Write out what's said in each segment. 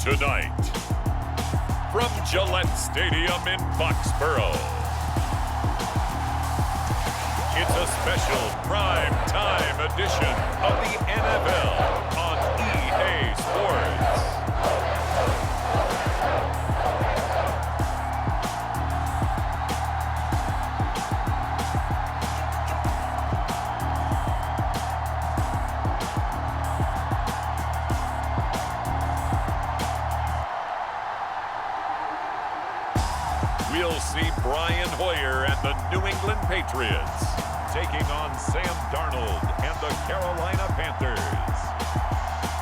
Tonight, from Gillette Stadium in Foxborough, it's a special prime time edition of the NFL on EA Sports. We'll see Brian Hoyer and the New England Patriots taking on Sam Darnold and the Carolina Panthers.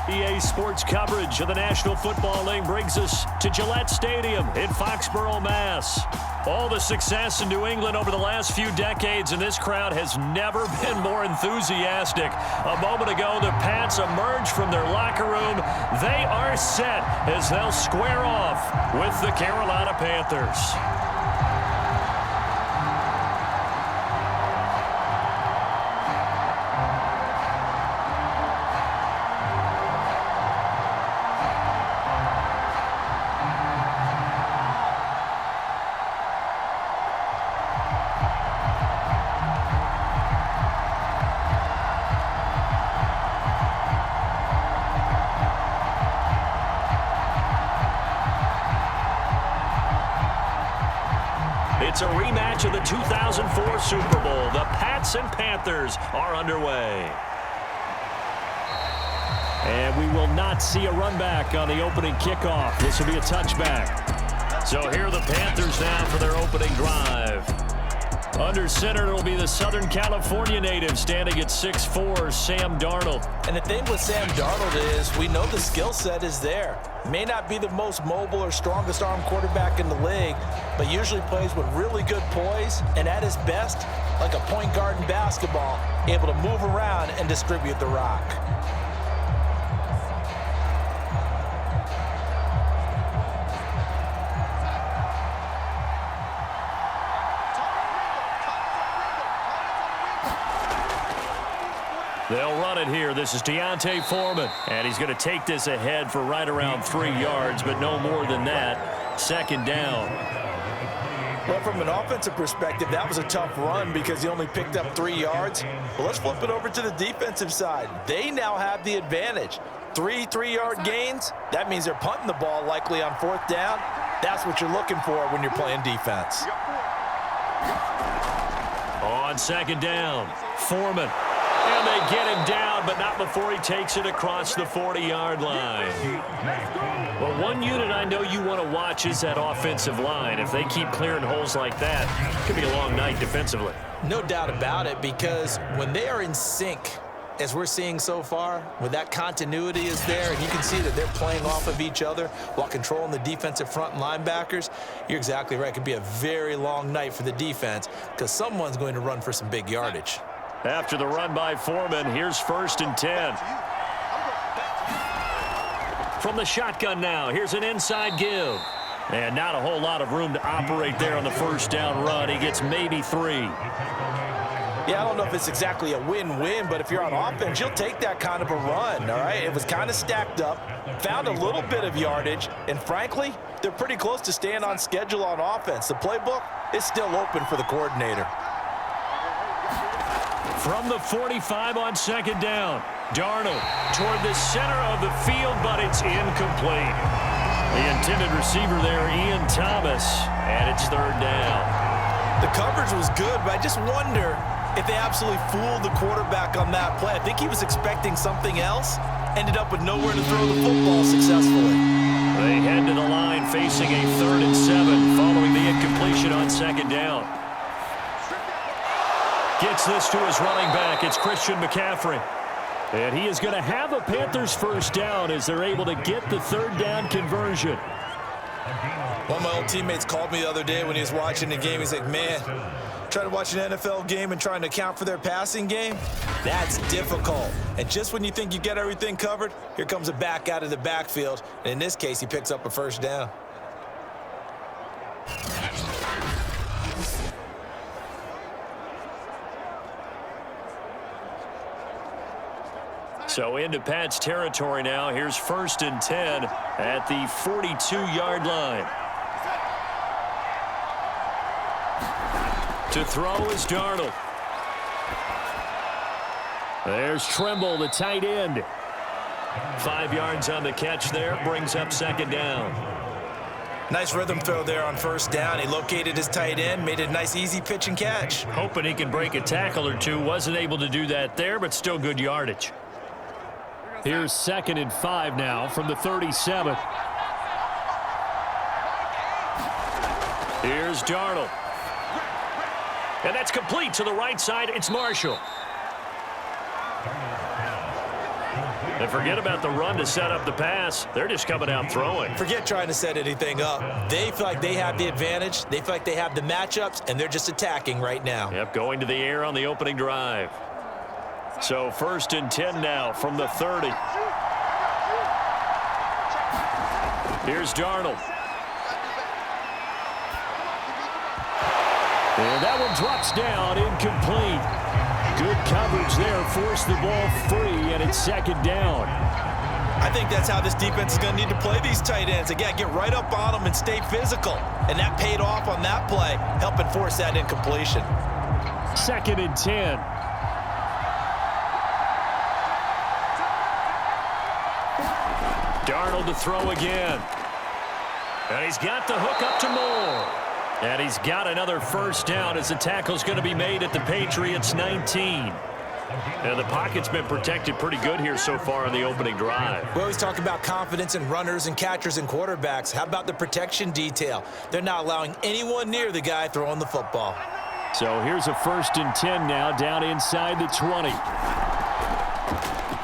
EA Sports coverage of the National Football League brings us to Gillette Stadium in Foxborough, Mass. All the success in New England over the last few decades, and this crowd has never been more enthusiastic. A moment ago, the Pats emerged from their locker room. They are set as they'll square off with the Carolina Panthers. It's a rematch of the 2004 Super Bowl. The Pats and Panthers are underway. And we will not see a run back on the opening kickoff. This will be a touchback. So here are the Panthers now for their opening drive. Under center, it'll be the Southern California native standing at 6'4", Sam Darnold. And the thing with Sam Darnold is we know the skill set is there. May not be the most mobile or strongest arm quarterback in the league, but usually plays with really good poise and at his best, like a point guard in basketball, able to move around and distribute the rock. They'll run it here. This is D'Onta Foreman, and he's going to take this ahead for right around 3 yards, but no more than that. Second down. Well, from an offensive perspective, that was a tough run because he only picked up 3 yards. But let's flip it over to the defensive side. They now have the advantage. 3 3-yard gains, that means they're punting the ball likely on 4th down. That's what you're looking for when you're playing defense. On second down, Foreman. And they get him down, but not before he takes it across the 40-yard line. Well, one unit I know you want to watch is that offensive line. If they keep clearing holes like that, it could be a long night defensively. No doubt about it, because when they are in sync, as we're seeing so far, when that continuity is there, and you can see that they're playing off of each other while controlling the defensive front and linebackers, you're exactly right. It could be a very long night for the defense because someone's going to run for some big yardage. After the run by Foreman, here's 1st and 10. From the shotgun now, here's an inside give. And not a whole lot of room to operate there on the first down run. He gets maybe 3. Yeah, I don't know if it's exactly a win-win, but if you're on offense, you'll take that kind of a run, all right? It was kind of stacked up, found a little bit of yardage, and frankly, they're pretty close to staying on schedule on offense. The playbook is still open for the coordinator. From the 45 on second down, Darnold toward the center of the field, but it's incomplete. The intended receiver there, Ian Thomas, and it's 3rd down. The coverage was good, but I just wonder if they absolutely fooled the quarterback on that play. I think he was expecting something else, ended up with nowhere to throw the football successfully. They head to the line facing a 3rd and 7 following the incompletion on second down. Gets this to his running back. It's Christian McCaffrey. And he is going to have a Panthers first down as they're able to get the 3rd down conversion. One of my old teammates called me the other day when he was watching the game. He's like, man, trying to watch an NFL game and trying to account for their passing game, that's difficult. And just when you think you get everything covered, here comes a back out of the backfield. And in this case, he picks up a first down. So into Pat's territory now. Here's 1st and 10 at the 42-yard line. To throw is Darnold. There's Trimble, the tight end. 5 yards on the catch there. Brings up 2nd down. Nice rhythm throw there on 1st down. He located his tight end, made a nice easy pitch and catch. Hoping he can break a tackle or two. Wasn't able to do that there, but still good yardage. Here's 2nd and 5 now from the 37. Here's Darnold. And that's complete to the right side. It's Marshall. And forget about the run to set up the pass. They're just coming out throwing. Forget trying to set anything up. They feel like they have the advantage. They feel like they have the matchups, and they're just attacking right now. Yep, going to the air on the opening drive. So 1st and 10 now from the 30. Here's Darnold. And that one drops down, incomplete. Good coverage there, forced the ball free, and it's 2nd down. I think that's how this defense is going to need to play these tight ends. Again, get right up on them and stay physical. And that paid off on that play, helping force that incompletion. 2nd and 10. Darnold to throw again. And he's got the hook up to Moore. And he's got another 1st down as the tackle's going to be made at the Patriots 19. And the pocket's been protected pretty good here so far in the opening drive. We always talk about confidence in runners and catchers and quarterbacks. How about the protection detail? They're not allowing anyone near the guy throwing the football. So here's a 1st and 10 now down inside the 20.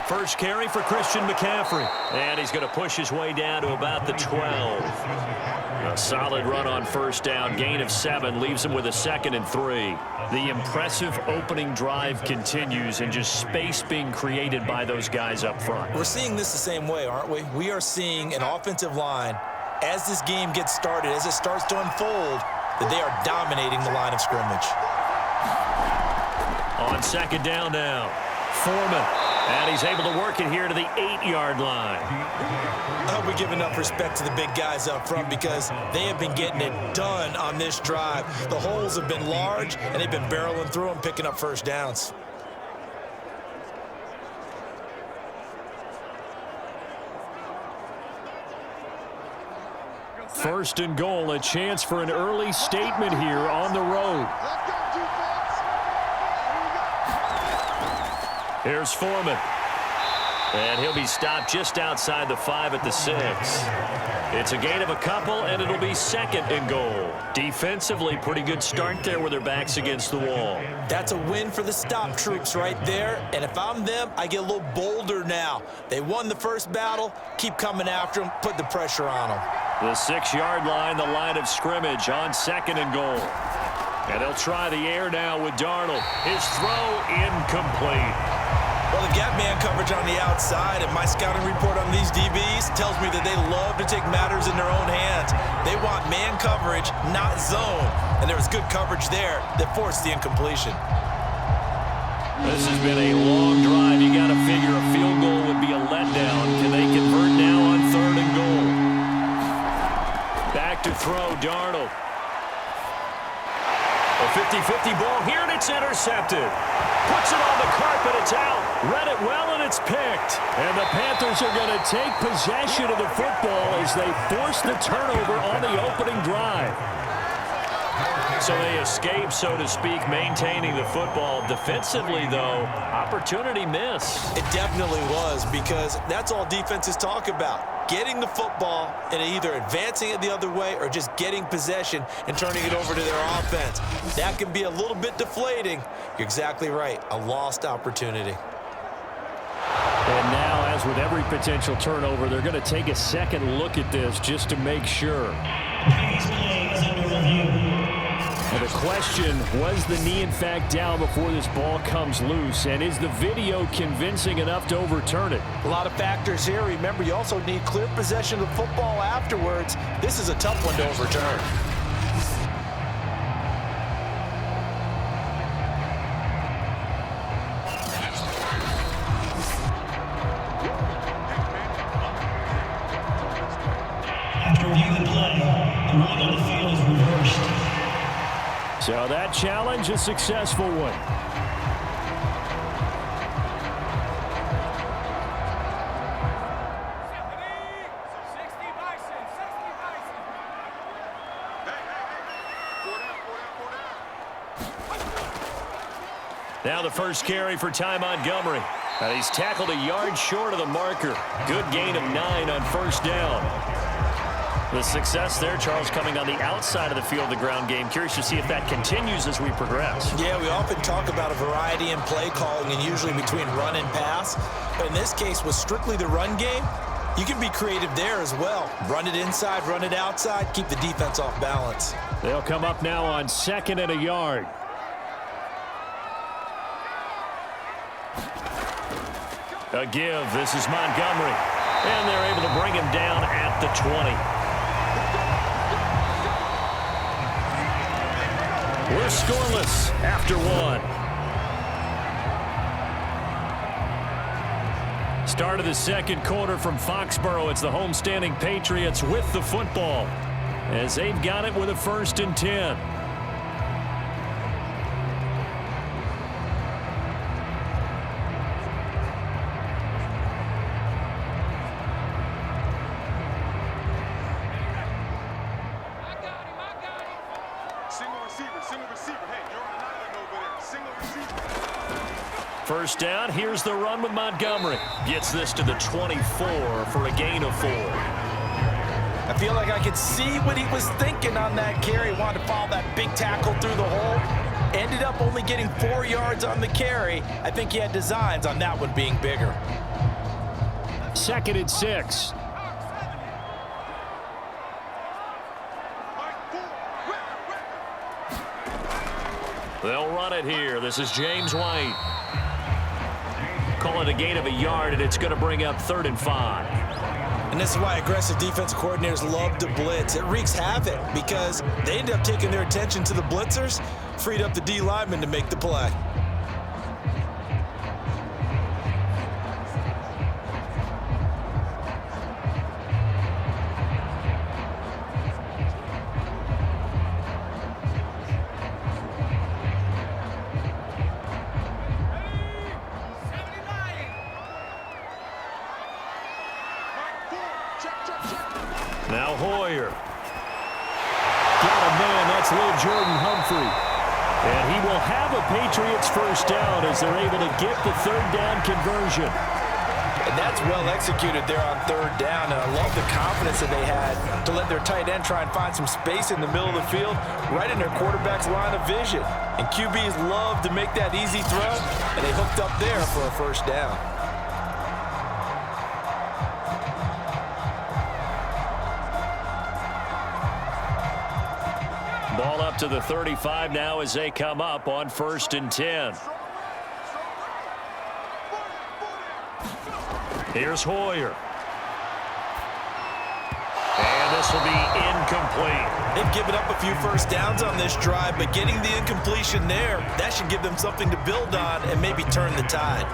First carry for Christian McCaffrey. And he's going to push his way down to about the 12. A solid run on 1st down. Gain of 7 leaves him with a 2nd and 3. The impressive opening drive continues and just space being created by those guys up front. We're seeing this the same way, aren't we? We are seeing an offensive line, as this game gets started, as it starts to unfold, that they are dominating the line of scrimmage. On 2nd down now, Foreman. And he's able to work it here to the 8-yard line. I hope we give enough respect to the big guys up front because they have been getting it done on this drive. The holes have been large, and they've been barreling through them, picking up 1st downs. First and goal, a chance for an early statement here on the road. Here's Foreman. And he'll be stopped just outside the 5 at the 6. It's a gain of a couple, and it'll be 2nd and goal. Defensively, pretty good start there with their backs against the wall. That's a win for the stop troops right there. And if I'm them, I get a little bolder now. They won the first battle. Keep coming after them. Put the pressure on them. The 6-yard line, the line of scrimmage on 2nd and goal. And they'll try the air now with Darnold. His throw incomplete. Well, they've got man coverage on the outside, and my scouting report on these DBs tells me that they love to take matters in their own hands. They want man coverage, not zone. And there was good coverage there that forced the incompletion. This has been a long drive. You got to figure a field goal would be a letdown. Can they convert now on 3rd and goal? Back to throw, Darnold. A 50-50 ball here, and it's intercepted. Puts it on the carpet, it's out. Read it well, and it's picked. And the Panthers are going to take possession of the football as they force the turnover on the opening drive. So they escape, so to speak, maintaining the football. Defensively, though, opportunity miss. It definitely was, because that's all defenses talk about. Getting the football and either advancing it the other way or just getting possession and turning it over to their offense. That can be a little bit deflating. You're exactly right. A lost opportunity. And now, as with every potential turnover, they're going to take a second look at this just to make sure. And the question, was the knee in fact down before this ball comes loose? And is the video convincing enough to overturn it? A lot of factors here. Remember, you also need clear possession of the football afterwards. This is a tough one to overturn. So that challenge, a successful one. Now the first carry for Ty Montgomery. And he's tackled a yard short of the marker. Good gain of 9 on first down. The success there, Charles, coming on the outside of the field, the ground game. Curious to see if that continues as we progress. Yeah, we often talk about a variety in play calling and usually between run and pass. But in this case, with strictly the run game, you can be creative there as well. Run it inside, run it outside, keep the defense off balance. They'll come up now on 2nd and a yard. A give. This is Montgomery. And they're able to bring him down at the 20. We're scoreless after 1. Start of the second quarter from Foxborough. It's the homestanding Patriots with the football as they've got it with a 1st and 10. First down, here's the run with Montgomery. Gets this to the 24 for a gain of 4. I feel like I could see what he was thinking on that carry. Wanted to follow that big tackle through the hole. Ended up only getting 4 yards on the carry. I think he had designs on that one being bigger. 2nd and 6. They'll run it here. This is James White. Call it a gain of a yard, and it's going to bring up 3rd and 5. And this is why aggressive defensive coordinators love to blitz. It wreaks havoc because they end up taking their attention to the blitzers, freed up the D lineman to make the play. Now Hoyer. Got a man, that's Lil Jordan Humphrey. And he will have a Patriots first down as they're able to get the 3rd down conversion. And that's well executed there on 3rd down, and I love the confidence that they had to let their tight end try and find some space in the middle of the field, right in their quarterback's line of vision. And QBs love to make that easy throw, and they hooked up there for a first down. Ball up to the 35 now as they come up on 1st and 10. Here's Hoyer. And this will be incomplete. They've given up a few first downs on this drive, but getting the incompletion there, that should give them something to build on and maybe turn the tide.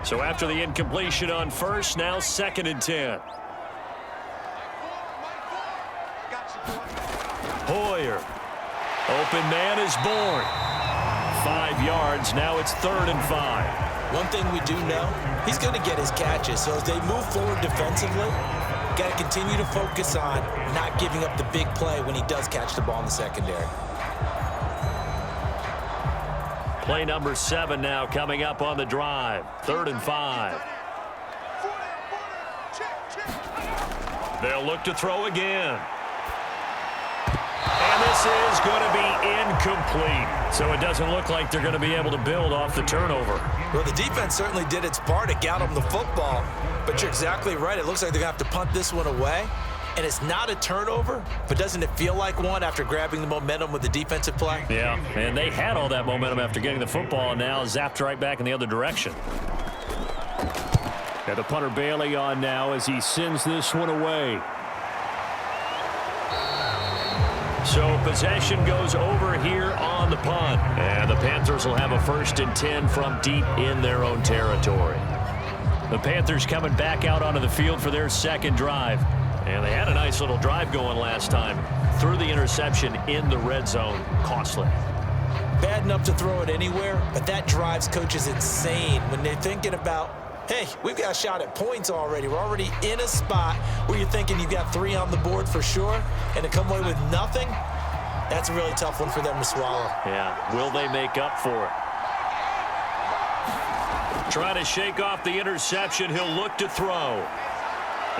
So after the incompletion on 1st, now 2nd and 10. Hoyer. Open man is born. 5 yards. Now it's 3rd and 5. One thing we do know, he's going to get his catches. So as they move forward defensively, got to continue to focus on not giving up the big play when he does catch the ball in the secondary. Play number 7 now coming up on the drive. 3rd and 5. They'll look to throw again. And this is going to be incomplete. So it doesn't look like they're going to be able to build off the turnover. Well, the defense certainly did its part to get them the football. But you're exactly right. It looks like they're going to have to punt this one away. And it's not a turnover, but doesn't it feel like one after grabbing the momentum with the defensive play? Yeah, and they had all that momentum after getting the football, and now zapped right back in the other direction. Got the punter Bailey on now as he sends this one away. So possession goes over here on the punt. And the Panthers will have a 1st and 10 from deep in their own territory. The Panthers coming back out onto the field for their second drive. And they had a nice little drive going last time. Threw the interception in the red zone. Costly. Bad enough to throw it anywhere, but that drives coaches insane when they're thinking about, hey, we've got a shot at points already. We're already in a spot where you're thinking you've got 3 on the board for sure, and to come away with nothing, that's a really tough one for them to swallow. Yeah, will they make up for it? Trying to shake off the interception. He'll look to throw.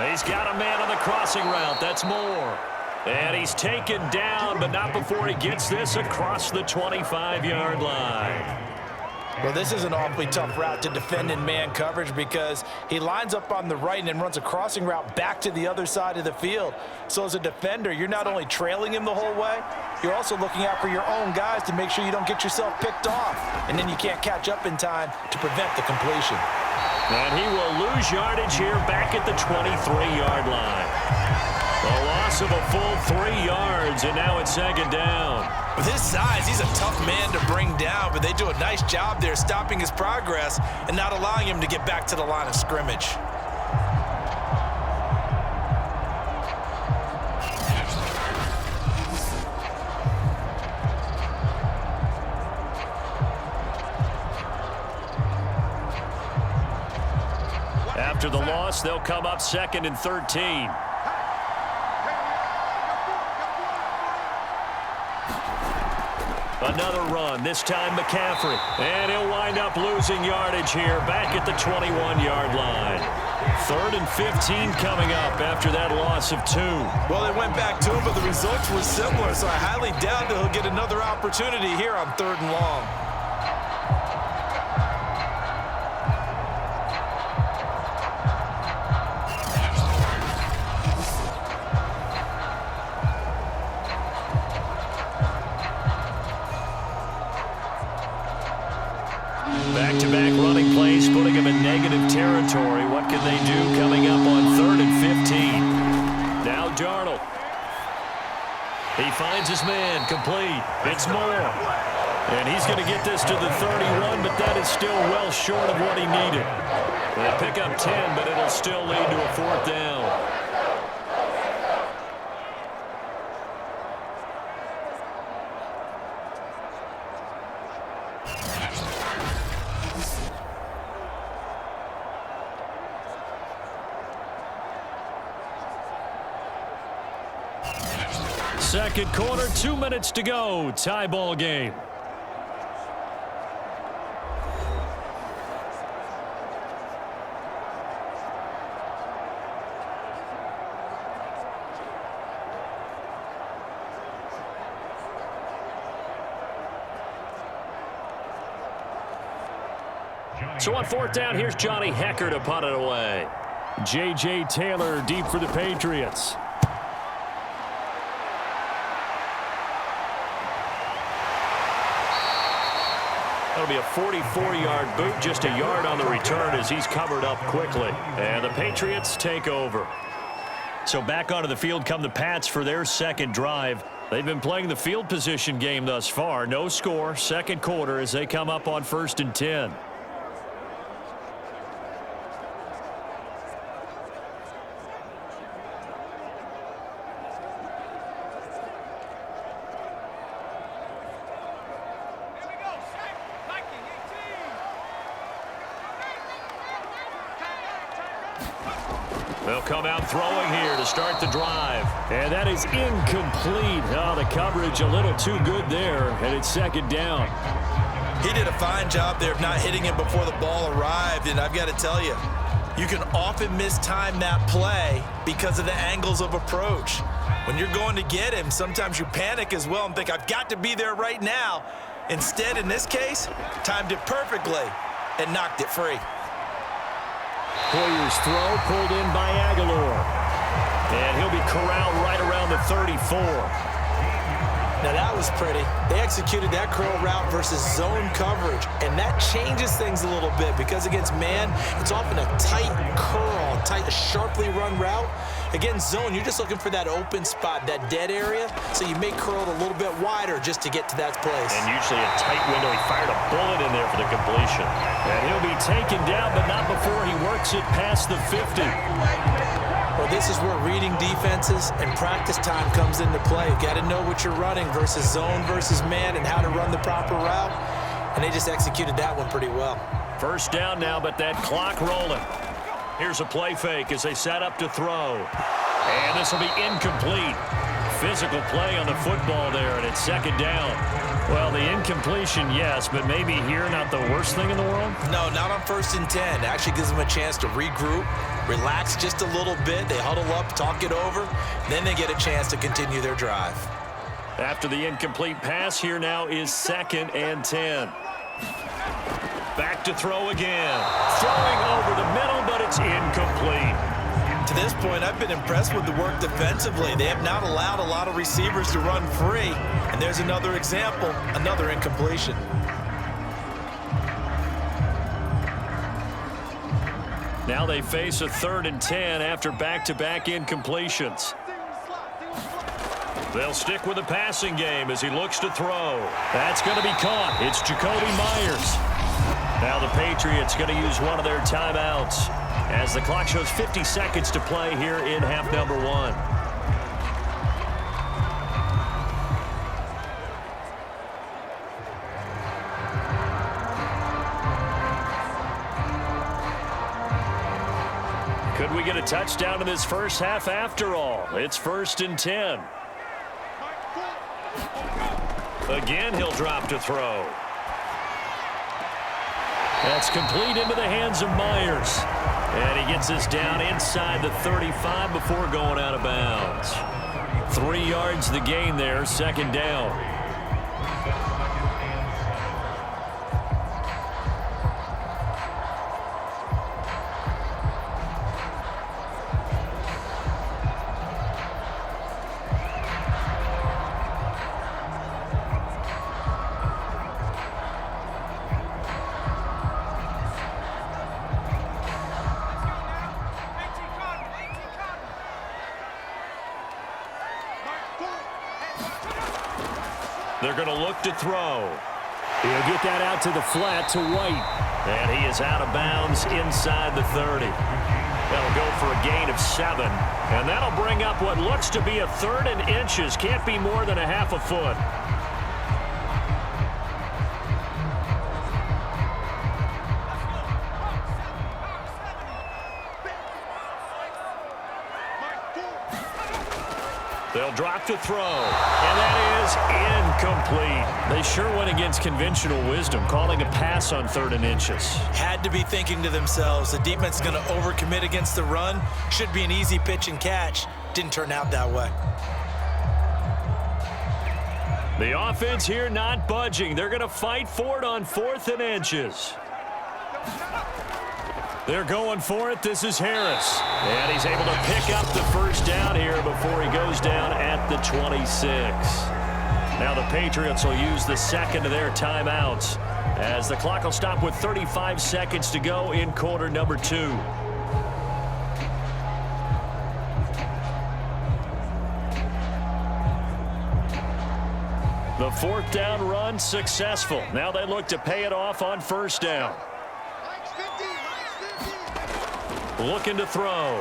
He's got a man on the crossing route. That's Moore. And he's taken down, but not before he gets this across the 25-yard line. Well, this is an awfully tough route to defend in man coverage because he lines up on the right and then runs a crossing route back to the other side of the field. So as a defender, you're not only trailing him the whole way, you're also looking out for your own guys to make sure you don't get yourself picked off. And then you can't catch up in time to prevent the completion. And he will lose yardage here back at the 23-yard line. A loss of a full 3 yards, and now it's second down. With his size, he's a tough man to bring down, but they do a nice job there stopping his progress and not allowing him to get back to the line of scrimmage. After the loss, they'll come up 2nd and 13. Another run, this time McCaffrey. And he'll wind up losing yardage here back at the 21-yard line. 3rd and 15 coming up after that loss of 2. Well, they went back to him, but the results were similar, so I highly doubt that he'll get another opportunity here on 3rd and long. Back-to-back running plays, putting them in negative territory. What can they do coming up on 3rd and 15? Now Darnold. He finds his man, complete. It's Moore. And he's going to get this to the 31, but that is still well short of what he needed. They pick up 10, but it'll still lead to a 4th down. Second quarter, 2 minutes to go. Tie ball game. So on 4th down, here's Johnny Hecker to punt it away. J.J. Taylor deep for the Patriots. That'll be a 44-yard boot, just a yard on the return as he's covered up quickly. And the Patriots take over. So back onto the field come the Pats for their second drive. They've been playing the field position game thus far. No score, second quarter as they come up on 1st and 10. They'll come out throwing here to start the drive. And that is incomplete. Oh, the coverage a little too good there, and it's second down. He did a fine job there of not hitting him before the ball arrived, and I've got to tell you, you can often mistime that play because of the angles of approach. When you're going to get him, sometimes you panic as well and think, I've got to be there right now. Instead, in this case, timed it perfectly and knocked it free. Hoyer's throw pulled in by Aguilar. And he'll be corralled right around the 34. Now that was pretty. They executed that curl route versus zone coverage, and that changes things a little bit because against man, it's often a tight curl, a sharply run route. Against zone, you're just looking for that open spot, that dead area, so you may curl it a little bit wider just to get to that place. And usually a tight window. He fired a bullet in there for the completion. And he'll be taken down, but not before he works it past the 50. Well, this is where reading defenses and practice time comes into play. You got to know what you're running versus zone versus man and how to run the proper route. And they just executed that one pretty well. First down now, but that clock rolling. Here's a play fake as they set up to throw. And this will be incomplete. Physical play on the football there, and it's second down. Well, the incompletion, yes, but maybe here not the worst thing in the world? No, not on 1st and 10. It actually gives them a chance to regroup, relax just a little bit. They huddle up, talk it over. Then they get a chance to continue their drive. After the incomplete pass, here now is 2nd and 10. Back to throw again. Throwing over the middle, but it's incomplete. To this point, I've been impressed with the work defensively. They have not allowed a lot of receivers to run free. And there's another example, another incompletion. Now they face a 3rd and 10 after back-to-back incompletions. They'll stick with the passing game as he looks to throw. That's going to be caught. It's Jacoby Myers. Now the Patriots going to use one of their timeouts as the clock shows 50 seconds to play here in half number 1. Could we get a touchdown in this first half after all? It's 1st and 10. Again, he'll drop to throw. That's complete into the hands of Myers. And he gets this down inside the 35 before going out of bounds. 3 yards the gain there, second down. They're going to look to throw. He'll get that out to the flat to White. And he is out of bounds inside the 30. That'll go for a gain of 7. And that'll bring up what looks to be a 3rd and inches. Can't be more than a half a foot. They'll drop to throw, and that is incomplete. They sure went against conventional wisdom, calling a pass on 3rd and inches. Had to be thinking to themselves, the defense is going to overcommit against the run. Should be an easy pitch and catch. Didn't turn out that way. The offense here not budging. They're going to fight for it on 4th and inches. They're going for it. This is Harris. And he's able to pick up the first down here before he goes down at the 26. Now the Patriots will use the second of their timeouts as the clock will stop with 35 seconds to go in quarter number 2. The 4th down run successful. Now they look to pay it off on 1st down. Looking to throw.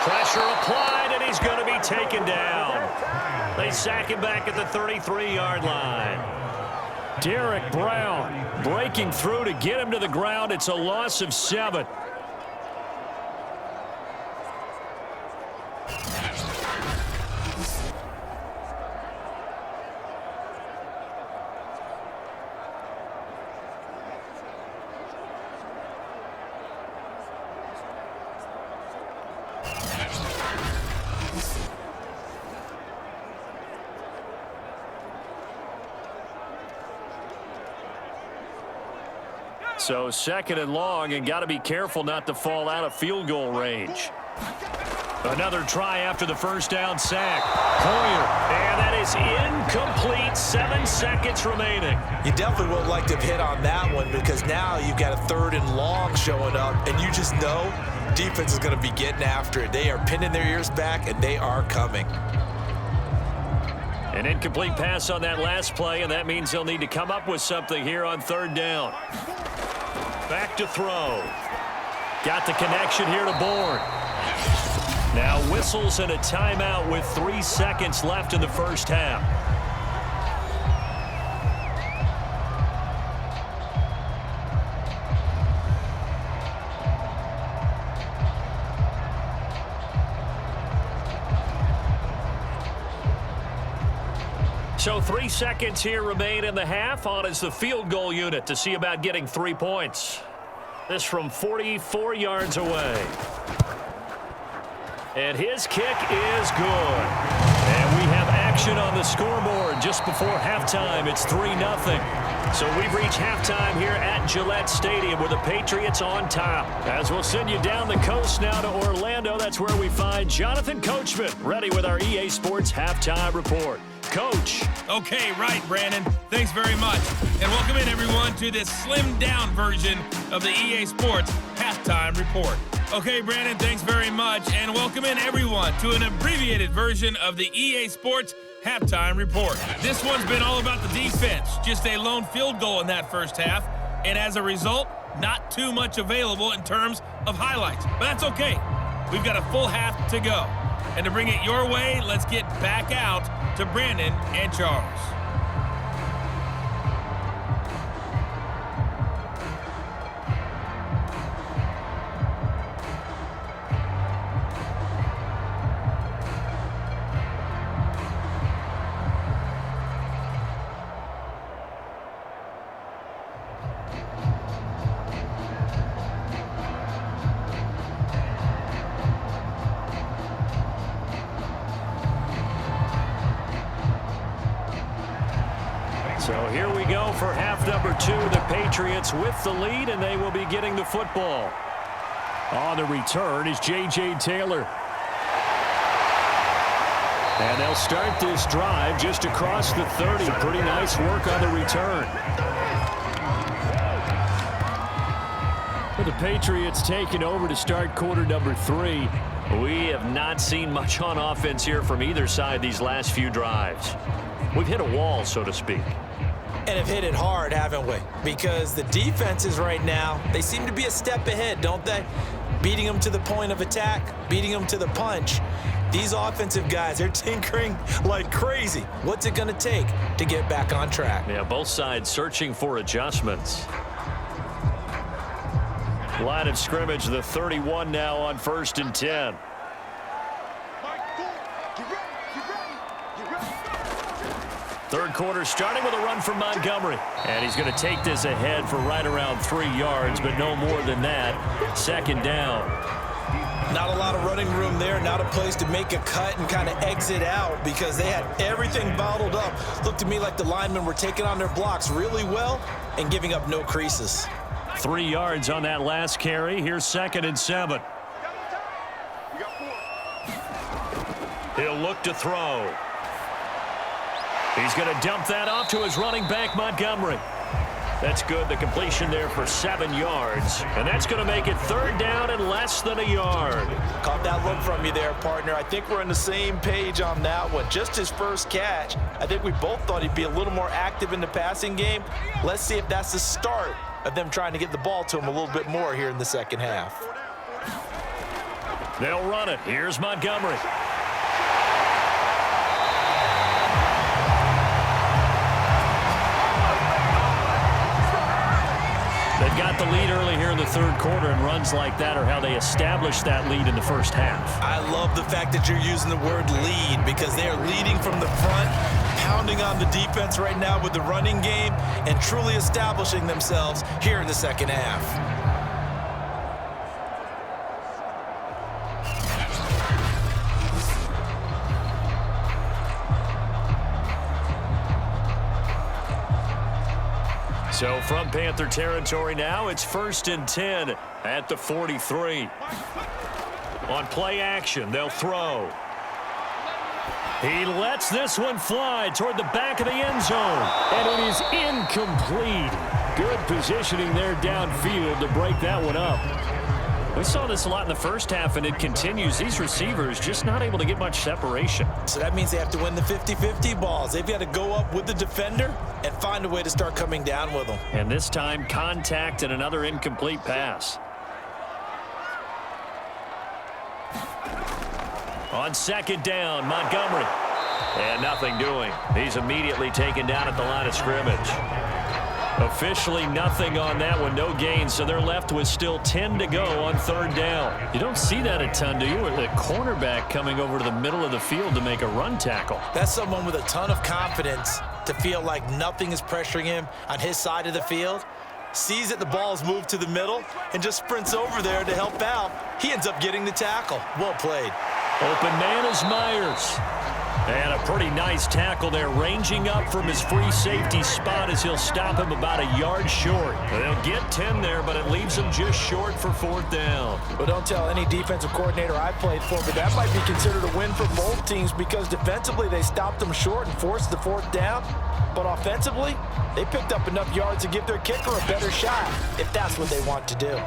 Pressure applied, and he's going to be taken down. They sack him back at the 33-yard line. Derek Brown breaking through to get him to the ground. It's a loss of 7. So 2nd and long, and got to be careful not to fall out of field goal range. Another try after the first down sack. Hoyer, and that is incomplete. 7 seconds remaining. You definitely would like to have hit on that one because now you've got a 3rd and long showing up, and you just know defense is going to be getting after it. They are pinning their ears back, and they are coming. An incomplete pass on that last play, and that means they'll need to come up with something here on 3rd down. Back to throw. Got the connection here to Bourne. Now whistles and a timeout with 3 seconds left in the first half. So 3 seconds here remain in the half. On is the field goal unit to see about getting 3 points. This from 44 yards away. And his kick is good. And we have action on the scoreboard just before halftime. It's 3-0. So we've reached halftime here at Gillette Stadium with the Patriots on top. As we'll send you down the coast now to Orlando, that's where we find Jonathan Coachman ready with our EA Sports Halftime Report. Coach. Okay, right, Brandon. Thanks very much. And welcome in, everyone, to this slimmed-down version of the EA Sports Halftime Report. Okay, Brandon, thanks very much. And welcome in, everyone, to an abbreviated version of the EA Sports Halftime Report. This one's been all about the defense. Just a lone field goal in that first half. And as a result, not too much available in terms of highlights. But that's okay. We've got a full half to go. And to bring it your way, let's get back out to Brandon and Charles. So here we go for half number 2. The Patriots with the lead, and they will be getting the football. On the return is J.J. Taylor. And they'll start this drive just across the 30. Pretty nice work on the return. With the Patriots taking over to start quarter number 3. We have not seen much on offense here from either side these last few drives. We've hit a wall, so to speak. And have hit it hard, haven't we? Because the defenses right now, they seem to be a step ahead, don't they? Beating them to the point of attack, beating them to the punch. These offensive guys, they're tinkering like crazy. What's it going to take to get back on track? Yeah, both sides searching for adjustments. Line of scrimmage, the 31 now on 1st and 10. Third quarter starting with a run from Montgomery. And he's going to take this ahead for right around 3 yards, but no more than that. 2nd down. Not a lot of running room there, not a place to make a cut and kind of exit out because they had everything bottled up. Looked to me like the linemen were taking on their blocks really well and giving up no creases. 3 yards on that last carry. Here's 2nd and 7. He'll look to throw. He's going to dump that off to his running back, Montgomery. That's good. The completion there for 7 yards. And that's going to make it 3rd down and less than a yard. Caught that look from you there, partner. I think we're on the same page on that one. Just his first catch. I think we both thought he'd be a little more active in the passing game. Let's see if that's the start of them trying to get the ball to him a little bit more here in the second half. They'll run it. Here's Montgomery. They've got the lead early here in the 3rd quarter, and runs like that are how they established that lead in the first half. I love the fact that you're using the word lead because they are leading from the front, pounding on the defense right now with the running game, and truly establishing themselves here in the second half. So from Panther territory now, it's 1st and 10 at the 43. On play action, they'll throw. He lets this one fly toward the back of the end zone. And it is incomplete. Good positioning there downfield to break that one up. We saw this a lot in the first half, and it continues. These receivers just not able to get much separation. So that means they have to win the 50-50 balls. They've got to go up with the defender and find a way to start coming down with them. And this time, contact and another incomplete pass. On second down, Montgomery. And nothing doing. He's immediately taken down at the line of scrimmage. Officially nothing on that one, no gain, so they're left with still 10 to go on third down. You don't see that a ton, do you? With a cornerback coming over to the middle of the field to make a run tackle. That's someone with a ton of confidence to feel like nothing is pressuring him on his side of the field. Sees that the ball's moved to the middle and just sprints over there to help out. He ends up getting the tackle. Well played. Open man is Myers. And a pretty nice tackle there, ranging up from his free safety spot as he'll stop him about a yard short. They'll get 10 there, but it leaves him just short for fourth down. Well, don't tell any defensive coordinator I played for, but that might be considered a win for both teams because defensively they stopped them short and forced the fourth down. But offensively, they picked up enough yards to give their kicker a better shot, if that's what they want to do.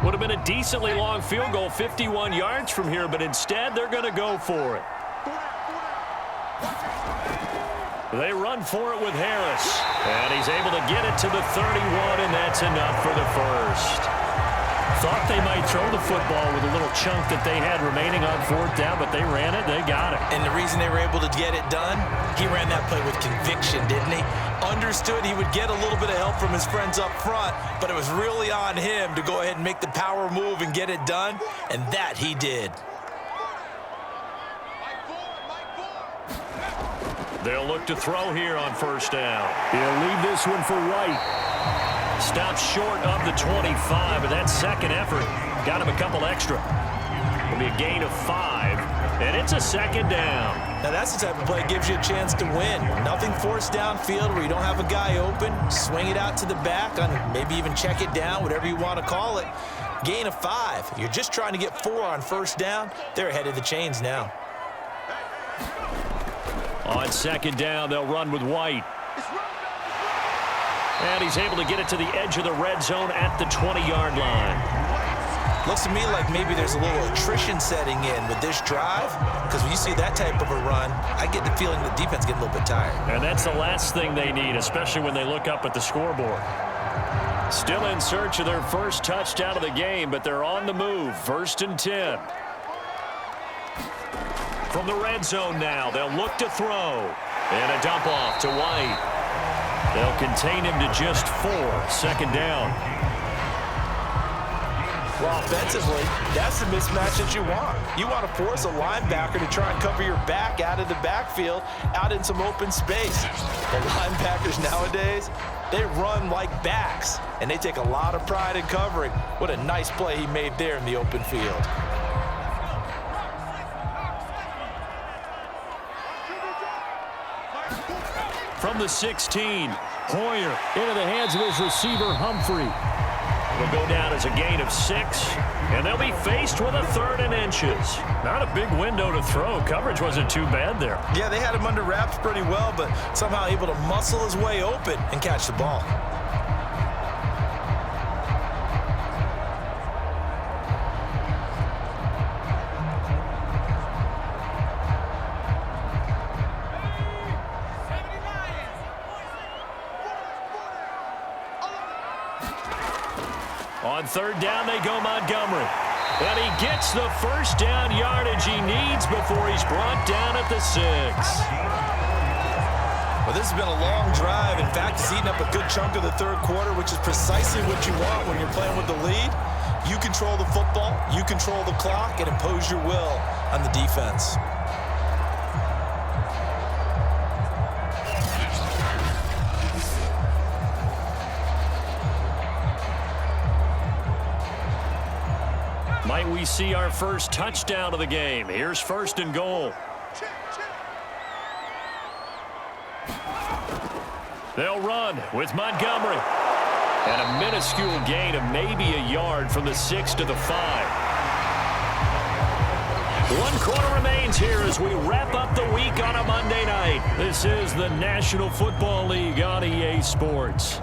Would have been a decently long field goal, 51 yards from here, but instead they're going to go for it. They run for it with Harris, and he's able to get it to the 31, and that's enough for the first. Thought they might throw the football with a little chunk that they had remaining on fourth down, but they ran it, they got it. And the reason they were able to get it done, he ran that play with conviction, didn't he? Understood he would get a little bit of help from his friends up front, but it was really on him to go ahead and make the power move and get it done, and that he did. They'll look to throw here on first down. He'll leave this one for White. Stops short of the 25, but that second effort got him a couple extra. It'll be a gain of 5, and it's a second down. Now that's the type of play that gives you a chance to win. Nothing forced downfield where you don't have a guy open. Swing it out to the back, on maybe even check it down, whatever you want to call it. Gain of 5. You're just trying to get 4 on first down. They're ahead of the chains now. On second down, they'll run with White. And he's able to get it to the edge of the red zone at the 20-yard line. Looks to me like maybe there's a little attrition setting in with this drive, because when you see that type of a run, I get the feeling the defense getting a little bit tired. And that's the last thing they need, especially when they look up at the scoreboard. Still in search of their first touchdown of the game, but they're on the move. 1st and 10. From the red zone now, they'll look to throw. And a dump off to White. They'll contain him to just 4. Second down. Well, offensively, that's the mismatch that you want. You want to force a linebacker to try and cover your back out of the backfield, out in some open space. The linebackers nowadays, they run like backs, and they take a lot of pride in covering. What a nice play he made there in the open field. From the 16, Hoyer into the hands of his receiver, Humphrey. It'll go down as a gain of 6, and they'll be faced with a 3rd and inches. Not a big window to throw. Coverage wasn't too bad there. Yeah, they had him under wraps pretty well, but somehow able to muscle his way open and catch the ball. On third down, they go Montgomery. And he gets the first down yardage he needs before he's brought down at the 6. Well, this has been a long drive. In fact, it's eaten up a good chunk of the third quarter, which is precisely what you want when you're playing with the lead. You control the football, you control the clock, and impose your will on the defense. Might we see our first touchdown of the game? Here's 1st and goal. They'll run with Montgomery. And a minuscule gain of maybe a yard from the 6 to the 5. 1 quarter remains here as we wrap up the week on a Monday night. This is the National Football League on EA Sports.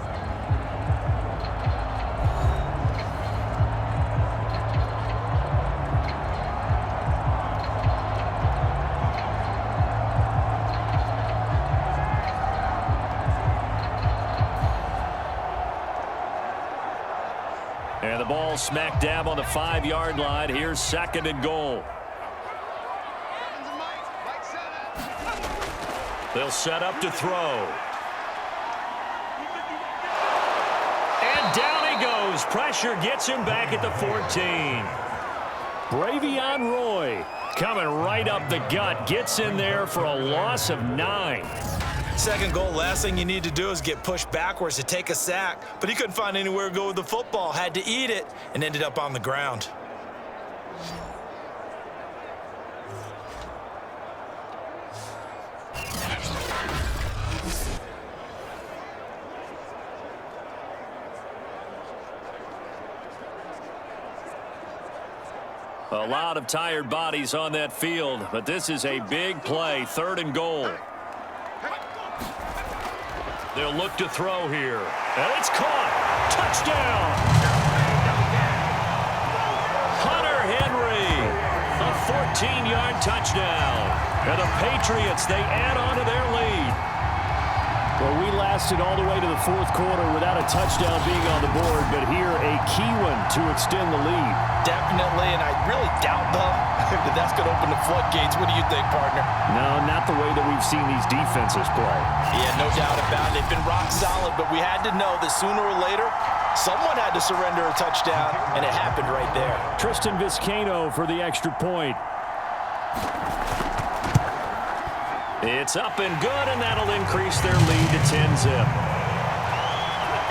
And the ball smack dab on the 5-yard line. Here's 2nd and goal. They'll set up to throw. And down he goes. Pressure gets him back at the 14. Bravion Roy coming right up the gut. Gets in there for a loss of 9. 2nd goal, last thing you need to do is get pushed backwards to take a sack. But he couldn't find anywhere to go with the football. Had to eat it and ended up on the ground. A lot of tired bodies on that field, but this is a big play. 3rd and goal. They'll look to throw here. And it's caught. Touchdown! Hunter Henry. A 14-yard touchdown. And the Patriots, they add on to their lead. Well, we lasted all the way to the 4th quarter without a touchdown being on the board, but here a key one to extend the lead. Definitely, and I really doubt, though, that that's going to open the floodgates. What do you think, partner? No, not the way that we've seen these defenses play. Yeah, no doubt about it. They've been rock solid, but we had to know that sooner or later, someone had to surrender a touchdown, and it happened right there. Tristan Vizcaino for the extra point. It's up and good, and that'll increase their lead to 10-zip.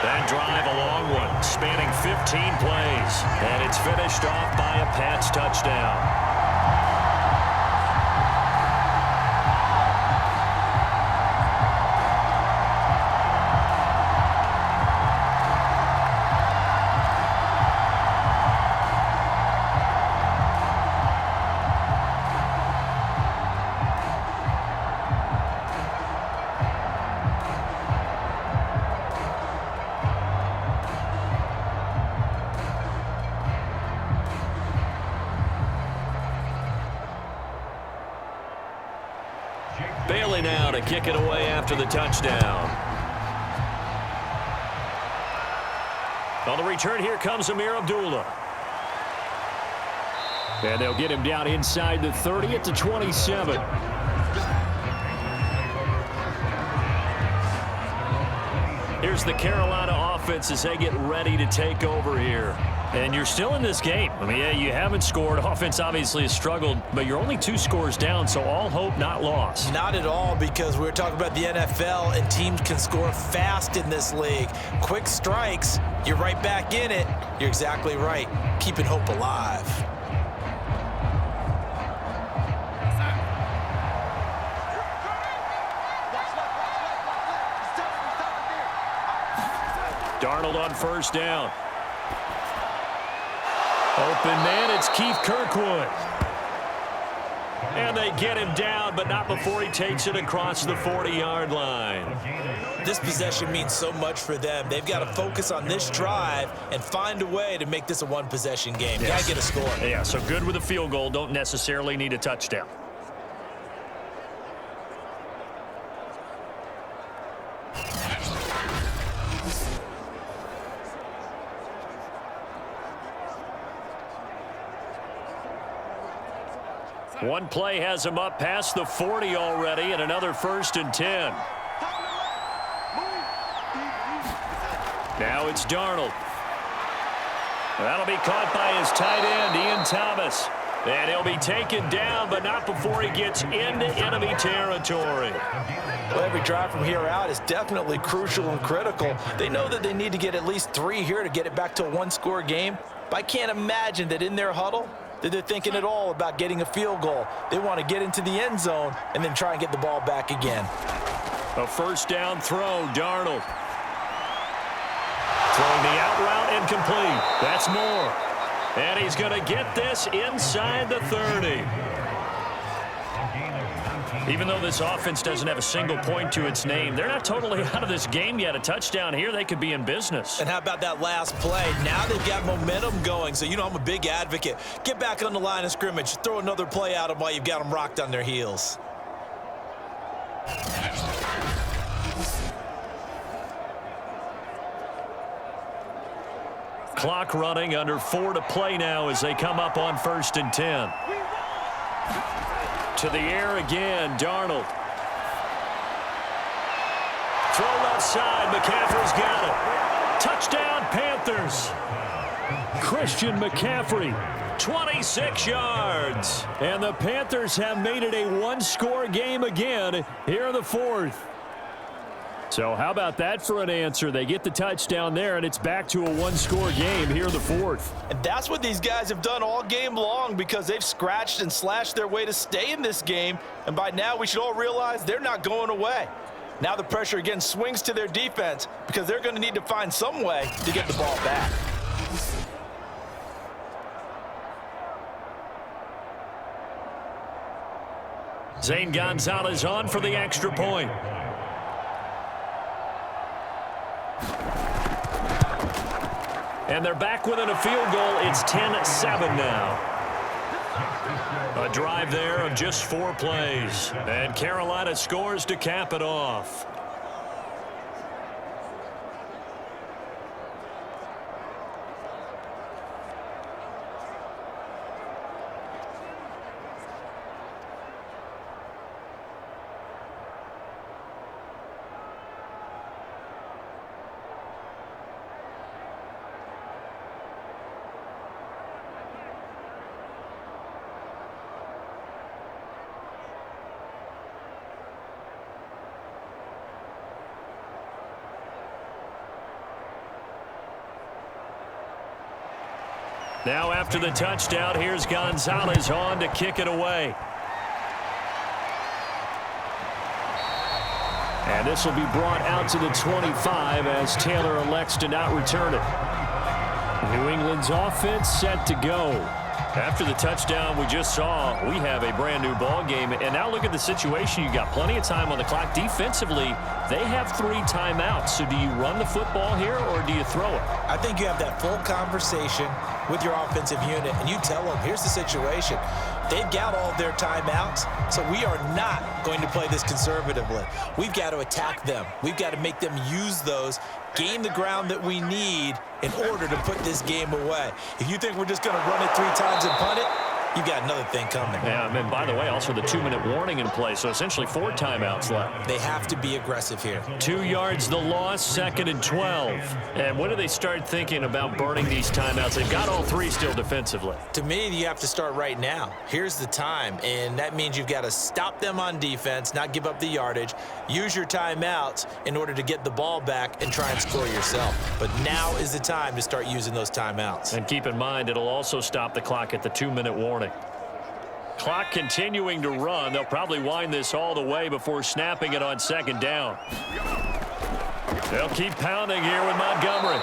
That drive, a long one, spanning 15 plays, and it's finished off by a Pats touchdown. Bailey now to kick it away after the touchdown. On the return, here comes Amir Abdullah. And they'll get him down inside the 30 at the 27. Here's the Carolina offense as they get ready to take over here. And you're still in this game. I mean, yeah, you haven't scored. Offense obviously has struggled, but you're only 2 scores down, so all hope not lost. Not at all, because we were talking about the NFL, and teams can score fast in this league. Quick strikes, you're right back in it. You're exactly right. Keeping hope alive. Darnold on 1st down. Open man, it's Keith Kirkwood. And they get him down, but not before he takes it across the 40-yard line. This possession means so much for them. They've got to focus on this drive and find a way to make this a one-possession game. Yes. Got to get a score. Yeah, so good with a field goal. Don't necessarily need a touchdown. One play has him up past the 40 already, and another 1st and 10. Now it's Darnold. That'll be caught by his tight end, Ian Thomas. And he'll be taken down, but not before he gets into enemy territory. Well, every drive from here out is definitely crucial and critical. They know that they need to get at least 3 here to get it back to a one-score game. But I can't imagine that in their huddle that they're thinking at all about getting a field goal. They want to get into the end zone and then try and get the ball back again. A 1st down throw, Darnold. Throwing the out route incomplete. That's Moore. And he's going to get this inside the 30. Even though this offense doesn't have a single point to its name, they're not totally out of this game yet. A touchdown here, they could be in business. And how about that last play? Now they've got momentum going, so you know I'm a big advocate. Get back on the line of scrimmage. Throw another play at them while you've got them rocked on their heels. Clock running, under 4 to play now as they come up on 1st and 10. To the air again, Darnold. Throw left side, McCaffrey's got it. Touchdown, Panthers. Christian McCaffrey, 26 yards. And the Panthers have made it a one-score game again here in the 4th. So how about that for an answer? They get the touchdown there, and it's back to a one-score game here in the 4th. And that's what these guys have done all game long because they've scratched and slashed their way to stay in this game. And by now, we should all realize they're not going away. Now the pressure again swings to their defense because they're going to need to find some way to get the ball back. Zane Gonzalez on for the extra point. And they're back within a field goal. It's 10-7 now. A drive there of just 4 plays. And Carolina scores to cap it off. Now after the touchdown, here's Gonzalez on to kick it away. And this will be brought out to the 25 as Taylor elects to not return it. New England's offense set to go. After the touchdown we just saw, we have a brand new ball game. And now look at the situation. You got plenty of time on the clock. Defensively, they have 3 timeouts. So do you run the football here or do you throw it? I think you have that full conversation with your offensive unit, and you tell them, here's the situation. They've got all of their timeouts, so we are not going to play this conservatively. We've got to attack them. We've got to make them use those, gain the ground that we need in order to put this game away. If you think we're just going to run it 3 times and punt it, you've got another thing coming. Yeah, and by the way, also the 2-minute warning in play, so essentially 4 timeouts left. They have to be aggressive here. 2 yards the loss, 2nd and 12. And when do they start thinking about burning these timeouts? They've got all 3 still defensively. To me, you have to start right now. Here's the time, and that means you've got to stop them on defense, not give up the yardage, use your timeouts in order to get the ball back and try and score yourself. But now is the time to start using those timeouts. And keep in mind, it'll also stop the clock at the 2-minute warning. Clock continuing to run. They'll probably wind this all the way before snapping it on 2nd down. They'll keep pounding here with Montgomery.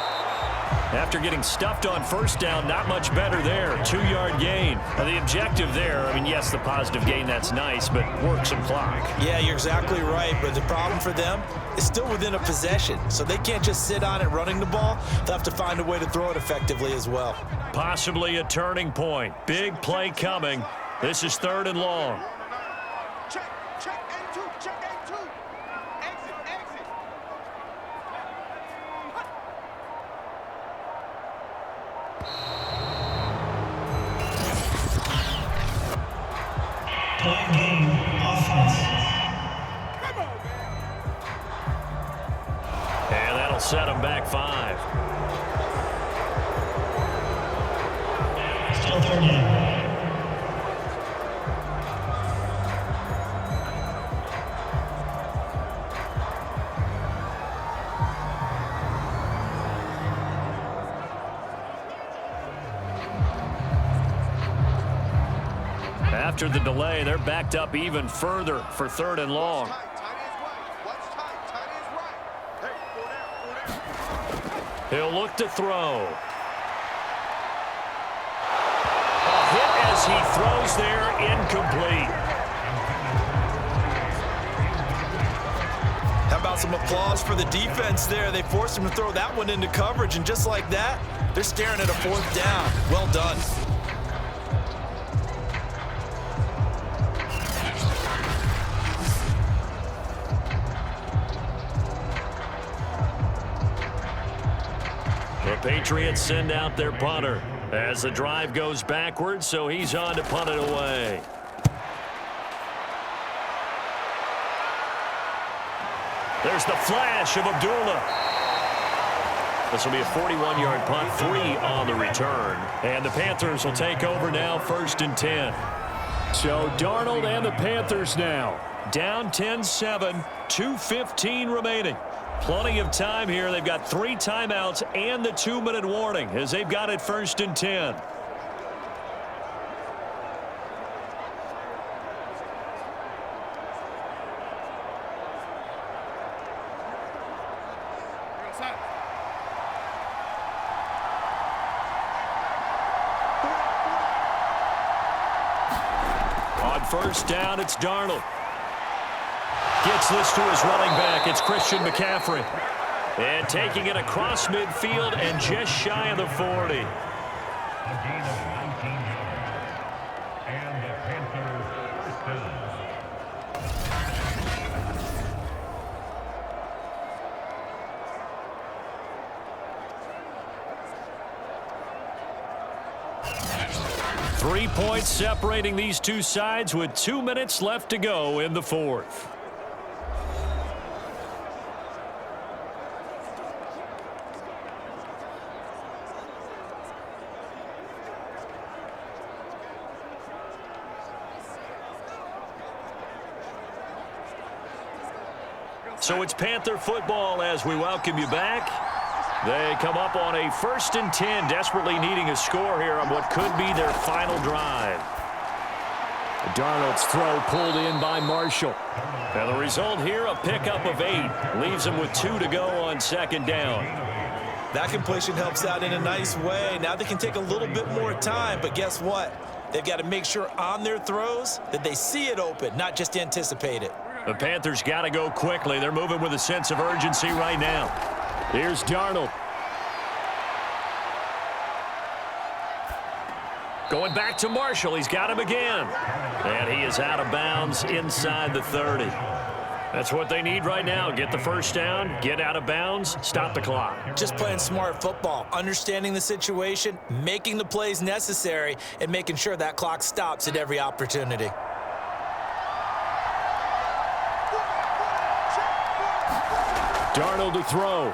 After getting stuffed on 1st down, not much better there. 2-yard gain. Now the objective there, I mean, yes, the positive gain, that's nice, but work some clock. Yeah, you're exactly right, but the problem for them is still within a possession, so they can't just sit on it running the ball. They'll have to find a way to throw it effectively as well. Possibly a turning point. Big play coming. This is 3rd and long. Check and 2, check and 2. Exit. Point game offense. And that'll set them back 5. Still 3rd down. After the delay, they're backed up even further for 3rd and long. Tight is right. What's tight? Tight is right. Hey, go down. He'll look to throw. A hit as he throws there, incomplete. How about some applause for the defense there? They forced him to throw that one into coverage, and just like that, they're staring at a 4th down. Well done. The Patriots send out their punter as the drive goes backwards, so he's on to punt it away. There's the flash of Abdullah. This will be a 41-yard punt, 3 on the return. And the Panthers will take over now, 1st and 10. So Darnold and the Panthers now. Down 10-7, 2:15 remaining. Plenty of time here. They've got 3 timeouts and the 2-minute warning as they've got it 1st and 10. On 1st down, it's Darnold. Gets this to his running back. It's Christian McCaffrey. And taking it across midfield and just shy of the 40. A gain of 19 yards. And the Panthers first down. Three points separating these two sides with 2 minutes left to go in the 4th. So it's Panther football as we welcome you back. They come up on a 1st and 10, desperately needing a score here on what could be their final drive. Darnold's throw pulled in by Marshall. And the result here, a pickup of 8. Leaves them with 2 to go on 2nd down. That completion helps out in a nice way. Now they can take a little bit more time, but guess what? They've got to make sure on their throws that they see it open, not just anticipate it. The Panthers got to go quickly. They're moving with a sense of urgency right now. Here's Darnold. Going back to Marshall. He's got him again. And he is out of bounds inside the 30. That's what they need right now. Get the 1st down, get out of bounds, stop the clock. Just playing smart football, understanding the situation, making the plays necessary, and making sure that clock stops at every opportunity. Darnold to throw.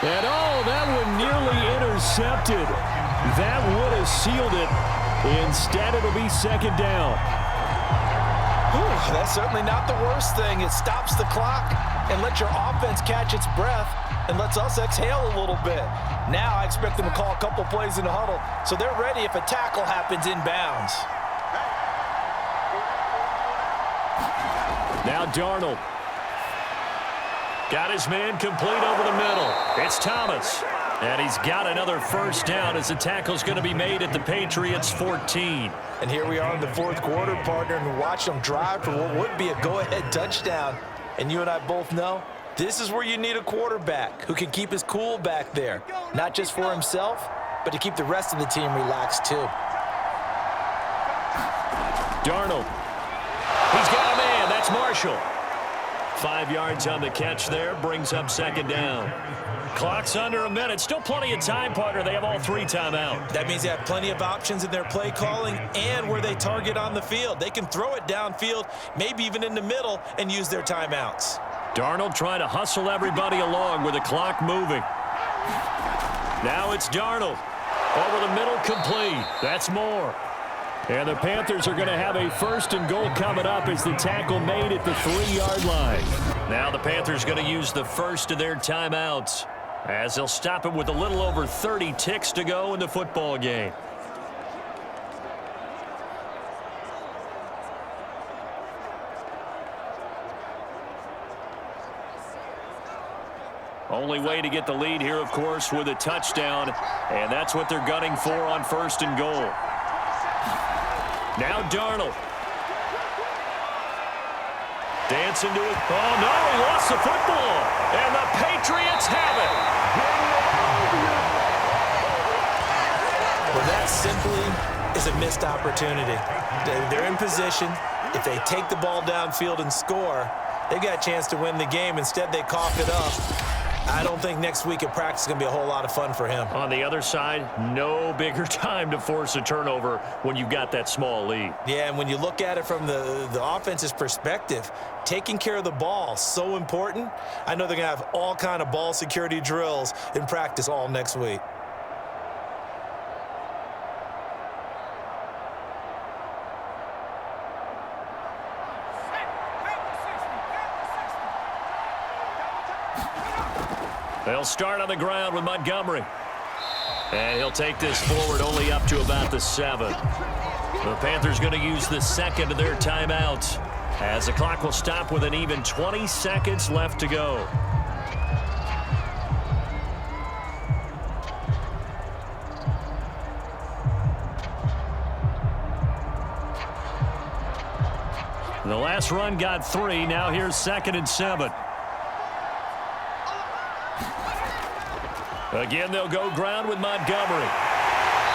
And oh, that one nearly intercepted. That would have sealed it. Instead, it'll be 2nd down. Whew, that's certainly not the worst thing. It stops the clock and lets your offense catch its breath and lets us exhale a little bit. Now I expect them to call a couple plays in the huddle so they're ready if a tackle happens inbounds. Now Darnold. Got his man complete over the middle. It's Thomas. And he's got another 1st down as the tackle's going to be made at the Patriots 14. And here we are in the 4th quarter, partner, and watch them drive for what would be a go-ahead touchdown. And you and I both know this is where you need a quarterback who can keep his cool back there, not just for himself, but to keep the rest of the team relaxed too. Darnold. He's got a man. That's Marshall. 5 yards on the catch there. Brings up 2nd down. Clock's under a minute. Still plenty of time, partner. They have all 3 timeout. That means they have plenty of options in their play calling and where they target on the field. They can throw it downfield, maybe even in the middle, and use their timeouts. Darnold trying to hustle everybody along with the clock moving. Now it's Darnold. Over the middle, complete. That's more. And the Panthers are going to have a 1st and goal coming up as the tackle made at the 3-yard line. Now the Panthers going to use the first of their timeouts as they'll stop it with a little over 30 ticks to go in the football game. Only way to get the lead here, of course, with a touchdown, and that's what they're gunning for on 1st and goal. Now Darnold. Dancing to it. Oh, no, he lost the football, and the Patriots have it. Well, that simply is a missed opportunity. They're in position. If they take the ball downfield and score, they've got a chance to win the game. Instead, they cough it up. I don't think next week at practice is going to be a whole lot of fun for him. On the other side, no bigger time to force a turnover when you've got that small lead. Yeah, and when you look at it from the offense's perspective, taking care of the ball, so important. I know they're going to have all kind of ball security drills in practice all next week. They'll start on the ground with Montgomery. And he'll take this forward only up to about the 7. The Panthers going to use the second of their timeout as the clock will stop with an even 20 seconds left to go. The last run got 3. Now here's 2nd and 7. Again, they'll go ground with Montgomery.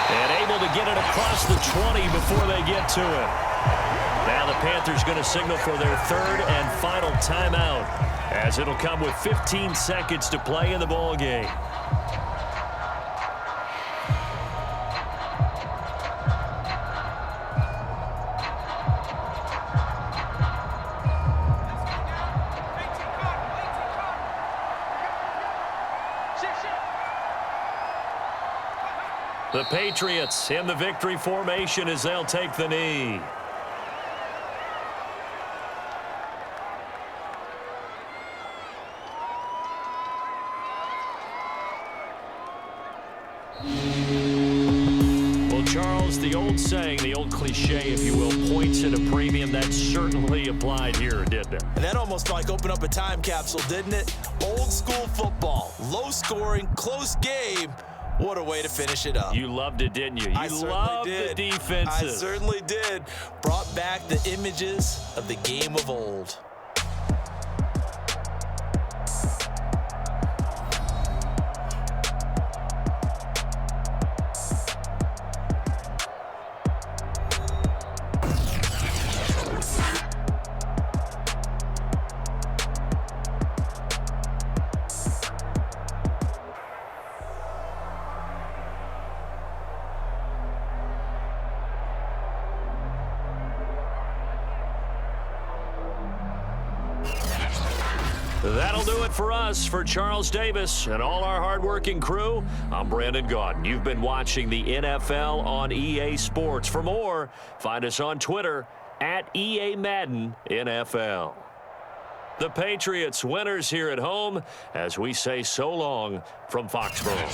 And able to get it across the 20 before they get to it. Now the Panthers going to signal for their 3rd and final timeout, as it'll come with 15 seconds to play in the ball game. The Patriots in the victory formation as they'll take the knee. Well, Charles, the old saying, the old cliche, if you will, points at a premium, that certainly applied here, didn't it? And that almost like opened up a time capsule, didn't it? Old school football, low scoring, close game. What a way to finish it up. You loved it, didn't you? You loved the defenses. I certainly did. Brought back the images of the game of old. That'll do it for us. For Charles Davis and all our hardworking crew, I'm Brandon Gaudin. You've been watching the NFL on EA Sports. For more, find us on Twitter at EA Madden NFL. The Patriots winners here at home as we say so long from Foxborough.